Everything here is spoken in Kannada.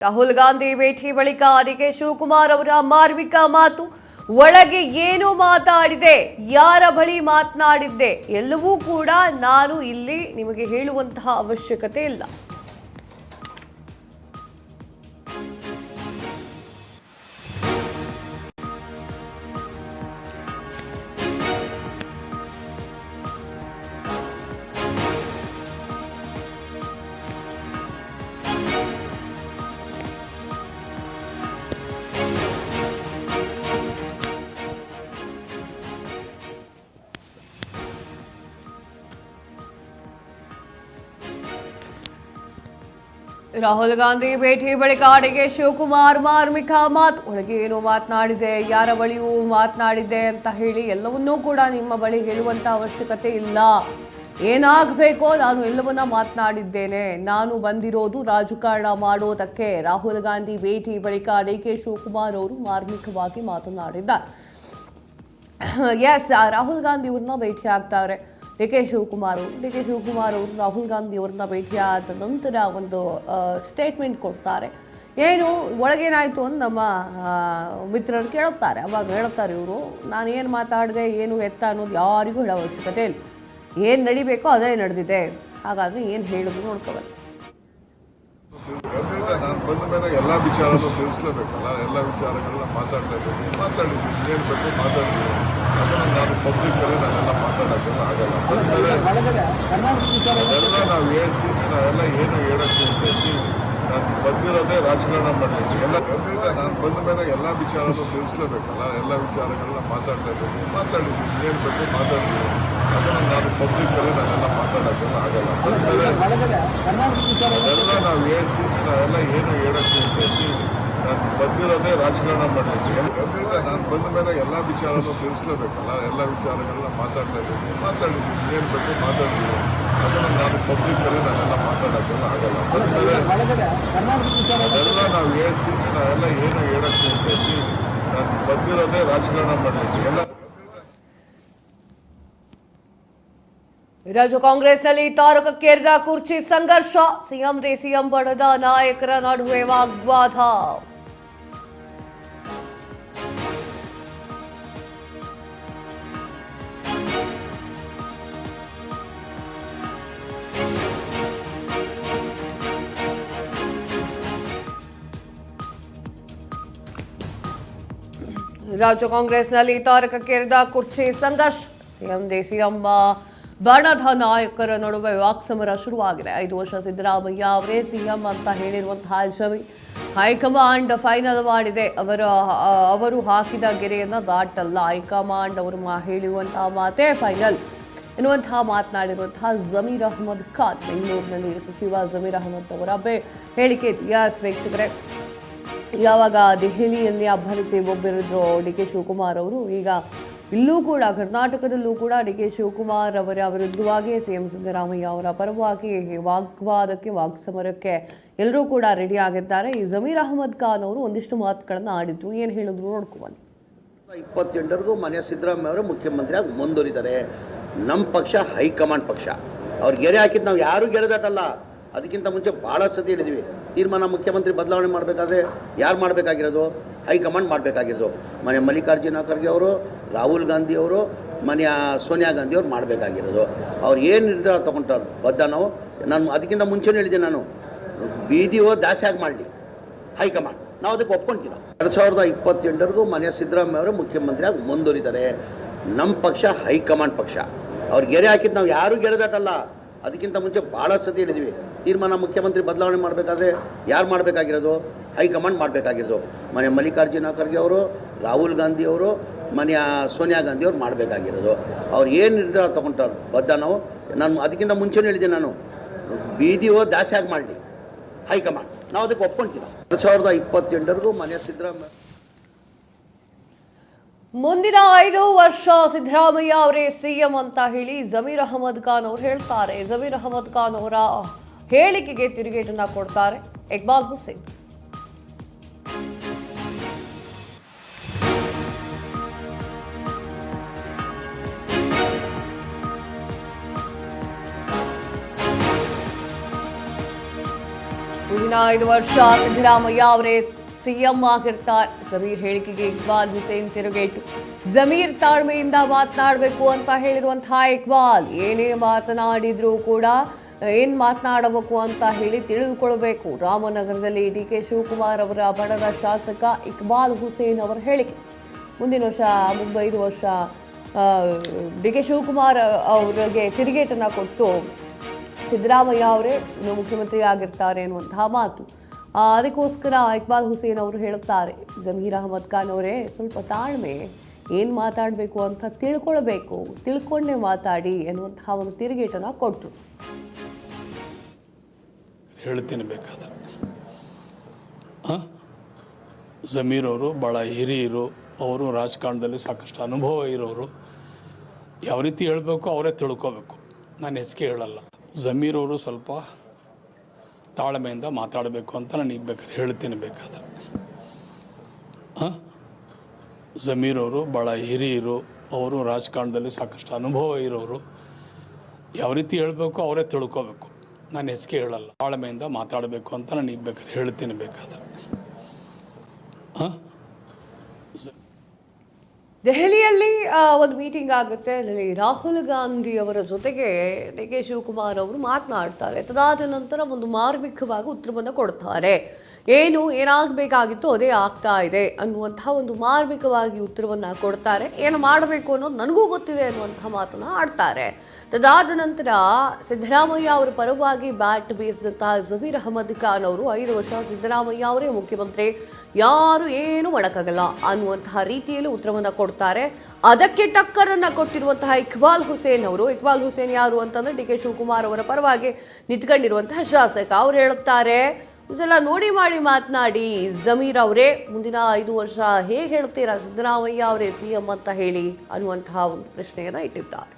ರಾಹುಲ್ ಗಾಂಧಿ ಭೇಟಿ ಬಳಿಕ ಡಿಕೆ ಶಿವಕುಮಾರ್ ಅವರ ಮಾರ್ಮಿಕ ಮಾತು. ಒಳಗೆ ಏನು ಮಾತಾಡಿದೆ, ಯಾರ ಬಳಿ ಮಾತನಾಡಿದ್ದೆ ಎಲ್ಲವೂ ಕೂಡ ನಾನು ಇಲ್ಲಿ ನಿಮಗೆ ಹೇಳುವಂತಹ ಅವಶ್ಯಕತೆ ಇಲ್ಲ. ರಾಹುಲ್ ಗಾಂಧಿ ಭೇಟಿ ಬಳಿಕ ಡಿಕೆ ಶಿವಕುಮಾರ್ ಮಾರ್ಮಿಕ ಮಾತು. ಒಳಗೆ ಏನು ಮಾತನಾಡಿದೆ, ಯಾರ ಬಳಿಯೂ ಮಾತನಾಡಿದೆ ಅಂತ ಹೇಳಿ ಎಲ್ಲವನ್ನೂ ಕೂಡ ನಿಮ್ಮ ಬಳಿ ಹೇಳುವಂತ ಅವಶ್ಯಕತೆ ಇಲ್ಲ. ಏನಾಗಬೇಕೋ ನಾನು ಎಲ್ಲವನ್ನ ಮಾತನಾಡಿದ್ದೇನೆ. ನಾನು ಬಂದಿರೋದು ರಾಜಕಾರಣ ಮಾಡೋದಕ್ಕೆ. ರಾಹುಲ್ ಗಾಂಧಿ ಭೇಟಿ ಬಳಿಕ ಡಿಕೆ ಶಿವಕುಮಾರ್ ಅವರು ಮಾರ್ಮಿಕವಾಗಿ ಮಾತನಾಡಿದ್ದಾರೆ. ಎಸ್, ರಾಹುಲ್ ಗಾಂಧಿ ಅವ್ರನ್ನ ಭೇಟಿ ಆಗ್ತಾರೆ ಡಿಕೆ ಶಿವಕುಮಾರ್ ಅವರು ರಾಹುಲ್ ಗಾಂಧಿ ಅವ್ರನ್ನ ಭೇಟಿಯಾದ ನಂತರ ಒಂದು ಸ್ಟೇಟ್ಮೆಂಟ್ ಕೊಡ್ತಾರೆ. ಏನು ಒಳಗೇನಾಯಿತು ಅಂತ ನಮ್ಮ ಮಿತ್ರರು ಕೇಳುತ್ತಾರೆ. ಅವಾಗ ಹೇಳ್ತಾರೆ ಇವರು, ನಾನು ಏನು ಮಾತಾಡಿದೆ, ಏನು ಎತ್ತ ಅನ್ನೋದು ಯಾರಿಗೂ ಹೇಳೋ ಅವಶ್ಯಕತೆ ಇಲ್ಲ. ಏನು ನಡಿಬೇಕೋ ಅದೇ ನಡೆದಿದೆ. ಹಾಗಾದರೆ ಏನು ಹೇಳಿದ್ರು ನೋಡ್ಕೋಬೇಕು. ನಾನು ಬಂದ ಮೇಲೆ ಎಲ್ಲ ವಿಚಾರನೂ ತಿಳಿಸ್ಲೇಬೇಕಲ್ಲ, ಎಲ್ಲ ವಿಚಾರಗಳನ್ನ ಮಾತಾಡಲೇಬೇಕು. ಮಾತಾಡಿದ್ದೀನಿ, ಏನು ಬೇಕು ಮಾತಾಡ್ತೀನಿ. ಅದನ್ನು ನಾನು ಪಬ್ಲಿಕ್ಕಲ್ಲಿ ನಾನೆಲ್ಲ ಮಾತಾಡೋಕ್ಕೆಲ್ಲ ಆಗಲ್ಲ. ಎಲ್ಲ ನಾವು ಹೇಳಿಸಿ ನಾವೆಲ್ಲ ಏನು ಹೇಳೋಕ್ಕೆ ಉದ್ದೇಶಿ ನಾನು ಬಂದಿರೋದೇ ರಾಜಕಾರಣ ಮಾಡಲಿಕ್ಕೆ. ಎಲ್ಲ ನಾನು ಬಂದ ಮೇಲೆ ಎಲ್ಲ ವಿಚಾರನೂ ತಿಳಿಸ್ಲೇಬೇಕಲ್ಲ, ಎಲ್ಲ ವಿಚಾರಗಳನ್ನ ಮಾತಾಡಲೇಬೇಕು. ಮಾತಾಡಿದ್ದೀನಿ, ಏನು ಬೇಕು ಮಾತಾಡ್ತೀನಿ. ಅದನ್ನು ನಾನು ಪಬ್ಲಿಕ್ಕಲ್ಲಿ ನಾನೆಲ್ಲ ಮಾತಾಡೋಕ್ಕೆಲ್ಲ ಆಗಲ್ಲ. ಎಲ್ಲ ನಾವು ಹೇಳಿಸಿ ನಾವೆಲ್ಲ ಏನು ಹೇಳೋಕ್ಕೆ ಉದ್ದೇಶಿ ನಾನು ಬಂದಿರೋದೇ ರಾಜಕಾರಣ ಮಾಡಲಿಕ್ಕೆ. ನಾನು ಬಂದ ಮೇಲೆ ಎಲ್ಲ ವಿಚಾರನೂ ತಿಳಿಸ್ಲೇಬೇಕಲ್ಲ, ಎಲ್ಲ ವಿಚಾರಗಳನ್ನ ಮಾತಾಡಲೇಬೇಕು. ಮಾತಾಡಿದ್ದೀನಿ, ಏನು ಬೇಕು ಮಾತಾಡ್ತೀನಿ. ಅದನ್ನು ನಾನು ಪಬ್ಲಿಕ್ಕಲ್ಲಿ ನಾನೆಲ್ಲ ಮಾತಾಡೋಕ್ಕೆಲ್ಲ ಆಗಲ್ಲ. ಎಲ್ಲ ನಾವು ಹೇಳಿಸಿ ನಾವೆಲ್ಲ ಏನು ಹೇಳೋಕ್ಕೆ ಉದ್ದೇಶಿ ನಾನು ಬಂದಿರೋದೇ ರಾಜಕಾರಣ ಮಾಡಲಿಕ್ಕೆ. ಎಲ್ಲ ರಾಜ್ಯ ಕಾಂಗ್ರೆಸ್ನಲ್ಲಿ ತಾರಕಕ್ಕೇರಿದ ಕುರ್ಚಿ ಸಂಘರ್ಷ. ಸಿಎಂ ಡಿಸಿಎಂ ಬಣದ ನಾಯಕರ ನಡುವೆ ವಾಗ್ವಾದ. ರಾಜ್ಯ ಕಾಂಗ್ರೆಸ್ನಲ್ಲಿ ತಾರಕಕ್ಕೇರಿದ ಕುರ್ಚಿ ಸಂಘರ್ಷ. ಸಿಎಂ ಡಿಸಿಎಂ ಬಣದ ನಾಯಕರ ನಡುವೆ ವಾಕ್ಸಮರ ಶುರುವಾಗಿದೆ. 5 ವರ್ಷ ಸಿದ್ದರಾಮಯ್ಯ ಅವರೇ ಸಿಎಂ ಅಂತ ಹೇಳಿರುವಂತಹ ಜಮೀರ್ ಹೈಕಮಾಂಡ್ ಫೈನಲ್ ಮಾಡಿದೆ. ಅವರು ಹಾಕಿದ ಗೆರೆಯನ್ನು ದಾಟಲ್ಲ. ಹೈಕಮಾಂಡ್ ಅವರು ಹೇಳಿರುವಂತಹ ಮಾತೇ ಫೈನಲ್ ಎನ್ನುವಂತಹ ಮಾತನಾಡಿರುವಂತಹ ಜಮೀರ್ ಅಹ್ಮದ್ ಖಾನ್. ಬೆಂಗಳೂರಿನಲ್ಲಿ ಸಚಿವ ಜಮೀರ್ ಅಹ್ಮದ್ ಅವರ ಹೇಳಿಕೆ. ಎಸ್ ವೀಕ್ಷಕರೇ, ಯಾವಾಗ ದೆಹಲಿಯಲ್ಲಿ ಅಬ್ಬರಿಸಿ ಒಬ್ಬರಿದ್ರು ಡಿಕೆ ಶಿವಕುಮಾರ್ ಅವರು, ಈಗ ಇಲ್ಲೂ ಕೂಡ ಕರ್ನಾಟಕದಲ್ಲೂ ಕೂಡ ಡಿಕೆ ಶಿವಕುಮಾರ್ ಅವರ ವಿರುದ್ಧವಾಗಿ ಸಿಎಂ ಸಿದ್ದರಾಮಯ್ಯ ಅವರ ಪರವಾಗಿ ವಾಗ್ವಾದಕ್ಕೆ, ವಾಕ್ಸಮರಕ್ಕೆ ಎಲ್ಲರೂ ಕೂಡ ರೆಡಿ ಆಗಿದ್ದಾರೆ. ಈ ಜಮೀರ್ ಅಹ್ಮದ್ ಖಾನ್ ಅವರು ಒಂದಿಷ್ಟು ಮಾತುಗಳನ್ನು ಆಡಿದ್ರು. ಏನು ಹೇಳಿದ್ರು ನೋಡ್ಕೊಂಡು. 28ವರೆಗೂ ಮನೆ ಸಿದ್ದರಾಮಯ್ಯ ಅವರು ಮುಖ್ಯಮಂತ್ರಿಯಾಗಿ ಮುಂದುವರಿತಾರೆ. ನಮ್ಮ ಪಕ್ಷ ಹೈಕಮಾಂಡ್ ಪಕ್ಷ. ಅವ್ರು ಗೆರೆ ಹಾಕಿದ್ದು ನಾವು ಯಾರೂ ಗೆರೆದಾಟಲ್ಲ. ಅದಕ್ಕಿಂತ ಮುಂಚೆ ಭಾಳ ಸತಿ ಹೇಳಿದ್ವಿ, ತೀರ್ಮಾನ ಮುಖ್ಯಮಂತ್ರಿ ಬದಲಾವಣೆ ಮಾಡಬೇಕಾದ್ರೆ ಯಾರು ಮಾಡಬೇಕಾಗಿರೋದು? ಹೈಕಮಾಂಡ್ ಮಾಡಬೇಕಾಗಿರೋದು. ಮನೆ ಮಲ್ಲಿಕಾರ್ಜುನ ಖರ್ಗೆ ಅವರು, ರಾಹುಲ್ ಗಾಂಧಿ ಅವರು, ಮನೆಯ ಸೋನಿಯಾ ಗಾಂಧಿ ಅವರು ಮಾಡಬೇಕಾಗಿರೋದು. ಅವ್ರು ಏನು ನಿರ್ಧಾರ ತೊಗೊಂಡ್ರು ಬದ್ಧ ನಾವು. ಅದಕ್ಕಿಂತ ಮುಂಚೆನೇ ಹೇಳಿದ್ದೆ ನಾನು, ಬೀದಿ ದಾಸ್ಯಾಗಿ ಮಾಡಲಿ ಹೈಕಮಾಂಡ್, ನಾವು ಅದಕ್ಕೆ ಒಪ್ಕೊಂತೀವಿ. 2028ವರೆಗೂ ಮನೆ ಸಿದ್ದರಾಮಯ್ಯ ಅವರು ಮುಖ್ಯಮಂತ್ರಿಯಾಗಿ ಮುಂದುವರಿತಾರೆ. ನಮ್ಮ ಪಕ್ಷ ಹೈಕಮಾಂಡ್ ಪಕ್ಷ. ಅವ್ರು ಗೆರೆ ಹಾಕಿದ್ದು ನಾವು ಯಾರೂ ಗೆರೆದಾಟಲ್ಲ. ಅದಕ್ಕಿಂತ ಮುಂಚೆ ಭಾಳ ಸತಿ ಹೇಳಿದ್ವಿ, ತೀರ್ಮಾನ ಮುಖ್ಯಮಂತ್ರಿ ಬದಲಾವಣೆ ಮಾಡಬೇಕಾದ್ರೆ ಯಾರು ಮಾಡಬೇಕಾಗಿರೋದು? ಹೈಕಮಾಂಡ್ ಮಾಡಬೇಕಾಗಿರೋದು. ಮನೆ ಮಲ್ಲಿಕಾರ್ಜುನ ಖರ್ಗೆ ಅವರು, ರಾಹುಲ್ ಗಾಂಧಿ ಅವರು, ಮನೆಯ ಸೋನಿಯಾ ಗಾಂಧಿ ಅವರು ಮಾಡಬೇಕಾಗಿರೋದು. ಅವ್ರು ಏನು ನಿರ್ಧಾರ ತೊಗೊಂಡ್ರು ಬದ್ಧ ನಾವು. ಅದಕ್ಕಿಂತ ಮುಂಚೆನೇ ಹೇಳಿದ್ದೆ ನಾನು, ಬೀದಿ ದಾಸ್ಯಾಗಿ ಮಾಡಲಿ ಹೈಕಮಾಂಡ್, ನಾವು ಅದಕ್ಕೆ ಒಪ್ಕೊಂತೀವಿ. 2028ವರೆಗೂ ಮನೆ ಸಿದ್ದರಾಮಯ್ಯ ಮುಂದಿನ 5 ವರ್ಷ ಸಿದ್ದರಾಮಯ್ಯ ಅವರೇ ಸಿಎಂ ಅಂತ ಹೇಳಿ ಜಮೀರ್ ಅಹ್ಮದ್ ಖಾನ್ ಅವರು ಹೇಳ್ತಾರೆ. ಜಮೀರ್ ಅಹ್ಮದ್ ಖಾನ್ ಅವರ ಹೇಳಿಕೆಗೆ ತಿರುಗೇಟನ್ನ ಕೊಡ್ತಾರೆ ಇಕ್ಬಾಲ್ ಹುಸೇನ್. ಮುಂದಿನ ಇನ್ನು 5 ವರ್ಷ ಸಿದ್ದರಾಮಯ್ಯ ಅವರೇ ಸಿಎಂ ಆಗಿರ್ತಾರೆ. ಜಮೀರ್ ಹೇಳಿಕೆಗೆ ಇಕ್ಬಾಲ್ ಹುಸೇನ್ ತಿರುಗೇಟು. ಜಮೀರ್ ತಾಳ್ಮೆಯಿಂದ ಮಾತನಾಡಬೇಕು ಅಂತ ಹೇಳಿರುವಂತಹ ಇಕ್ಬಾಲ್ ಏನೇ ಮಾತನಾಡಿದ್ರು ಕೂಡ ಏನ್ ಮಾತನಾಡಬೇಕು ಅಂತ ಹೇಳಿ ತಿಳಿದುಕೊಳ್ಬೇಕು. ರಾಮನಗರದಲ್ಲಿ ಡಿ.ಕೆ. ಶಿವಕುಮಾರ್ ಅವರ ಬಣದ ಶಾಸಕ ಇಕ್ಬಾಲ್ ಹುಸೇನ್ ಅವರ ಹೇಳಿಕೆ. ಮುಂದಿನ ವರ್ಷ 5 ವರ್ಷ ಡಿ.ಕೆ. ಶಿವಕುಮಾರ್ ಅವರಿಗೆ ತಿರುಗೇಟನ್ನು ಕೊಟ್ಟು ಸಿದ್ದರಾಮಯ್ಯ ಅವರೇ ಇನ್ನು ಮುಖ್ಯಮಂತ್ರಿ ಆಗಿರ್ತಾರೆ ಅನ್ನುವಂತಹ ಮಾತು. ಅದಕ್ಕೋಸ್ಕರ ಇಕ್ಬಾಲ್ ಹುಸೇನ್ ಅವರು ಹೇಳುತ್ತಾರೆ, ಜಮೀರ್ ಅಹಮದ್ ಖಾನ್ ಅವರೇ ಸ್ವಲ್ಪ ತಾಳ್ಮೆ, ಏನು ಮಾತಾಡಬೇಕು ಅಂತ ತಿಳ್ಕೊಳ್ಬೇಕು, ತಿಳ್ಕೊಂಡೇ ಮಾತಾಡಿ ಎನ್ನುವಂತಹ ಒಂದು ತಿರುಗೇಟನ್ನು ಕೊಟ್ಟರು. ಹೇಳ್ತೀನಿ ಬೇಕಾದ್ರೆ ಜಮೀರ್ ಅವರು ಭಾಳ ಹಿರಿಯರು, ಅವರು ರಾಜಕಾರಣದಲ್ಲಿ ಸಾಕಷ್ಟು ಅನುಭವ ಇರೋರು. ಯಾವ ರೀತಿ ಹೇಳಬೇಕು ಅವರೇ ತಿಳ್ಕೋಬೇಕು, ನಾನು ಹೆಚ್ಚಿಗೆ ಹೇಳಲ್ಲ. ಜಮೀರ್ ಅವರು ಸ್ವಲ್ಪ ತಾಳ್ಮೆಯಿಂದ ಮಾತಾಡಬೇಕು ಅಂತ ನಾನು ಈಗ ಬೇಕಾದ್ರೆ ಹೇಳ್ತೀನಿ ಬೇಕಾದ್ರೆ ಜಮೀರ್ ಅವರು ಭಾಳ ಹಿರಿಯರು, ಅವರು ರಾಜಕಾರಣದಲ್ಲಿ ಸಾಕಷ್ಟು ಅನುಭವ ಇರೋರು. ಯಾವ ರೀತಿ ಹೇಳಬೇಕು ಅವರೇ ತಿಳ್ಕೋಬೇಕು, ನಾನು ಹೆಚ್ಚಿಗೆ ಹೇಳಲ್ಲ. ತಾಳ್ಮೆಯಿಂದ ಮಾತಾಡಬೇಕು ಅಂತ ನಾನು ಈಗ ಬೇಕಾದ್ರೆ ಹೇಳ್ತೀನಿ ಬೇಕಾದ್ರೆ ದೆಹಲಿಯಲ್ಲಿ ಒಂದು ಮೀಟಿಂಗ್ ಆಗುತ್ತೆ. ಅದರಲ್ಲಿ ರಾಹುಲ್ ಗಾಂಧಿ ಅವರ ಜೊತೆಗೆ ಡಿ.ಕೆ. ಶಿವಕುಮಾರ್ ಅವರು ಮಾತನಾಡ್ತಾರೆ. ತದಾದ ನಂತರ ಒಂದು ಮಾರ್ಮಿಕವಾಗಿ ಉತ್ತರವನ್ನು ಕೊಡ್ತಾರೆ. ಏನಾಗಬೇಕಾಗಿತ್ತು ಅದೇ ಆಗ್ತಾ ಇದೆ ಅನ್ನುವಂತಹ ಒಂದು ಮಾರ್ಮಿಕವಾಗಿ ಉತ್ತರವನ್ನು ಕೊಡ್ತಾರೆ. ಏನು ಮಾಡಬೇಕು ಅನ್ನೋದು ನನಗೂ ಗೊತ್ತಿದೆ ಅನ್ನುವಂತಹ ಮಾತನ್ನು ಆಡ್ತಾರೆ. ತದಾದ ನಂತರ ಸಿದ್ದರಾಮಯ್ಯ ಅವರ ಪರವಾಗಿ ಬ್ಯಾಟ್ ಬೀಸಿದಂತಹ ಜಮೀರ್ ಅಹಮದ್ ಖಾನ್ ಅವರು 5 ವರ್ಷ ಸಿದ್ದರಾಮಯ್ಯ ಅವರೇ ಮುಖ್ಯಮಂತ್ರಿ, ಯಾರು ಏನು ಮಾಡೋಕ್ಕಾಗಲ್ಲ ಅನ್ನುವಂತಹ ರೀತಿಯಲ್ಲಿ ಉತ್ತರವನ್ನು ಕೊಡ್ತಾರೆ. ಅದಕ್ಕೆ ಟಕ್ಕರನ್ನು ಕೊಟ್ಟಿರುವಂತಹ ಇಕ್ಬಾಲ್ ಹುಸೇನ್ ಅವರು, ಇಕ್ಬಾಲ್ ಹುಸೇನ್ ಯಾರು ಅಂತಂದ್ರೆ ಡಿ.ಕೆ. ಶಿವಕುಮಾರ್ ಅವರ ಪರವಾಗಿ ನಿಂತ್ಕೊಂಡಿರುವಂತಹ ಶಾಸಕ, ಅವ್ರು ಹೇಳುತ್ತಾರೆ, ಇದೆಲ್ಲ ನೋಡಿ ಮಾಡಿ ಮಾತನಾಡಿ ಜಮೀರ್ ಅವರೇ, ಮುಂದಿನ 5 ವರ್ಷ ಹೇಗೆ ಹೇಳ್ತೀರಾ ಸಿದ್ದರಾಮಯ್ಯ ಅವರೇ ಸಿಎಂ ಅಂತ ಹೇಳಿ ಅನ್ನುವಂತಹ ಒಂದು ಪ್ರಶ್ನೆಯನ್ನು ಇಟ್ಟಿದ್ದಾರೆ.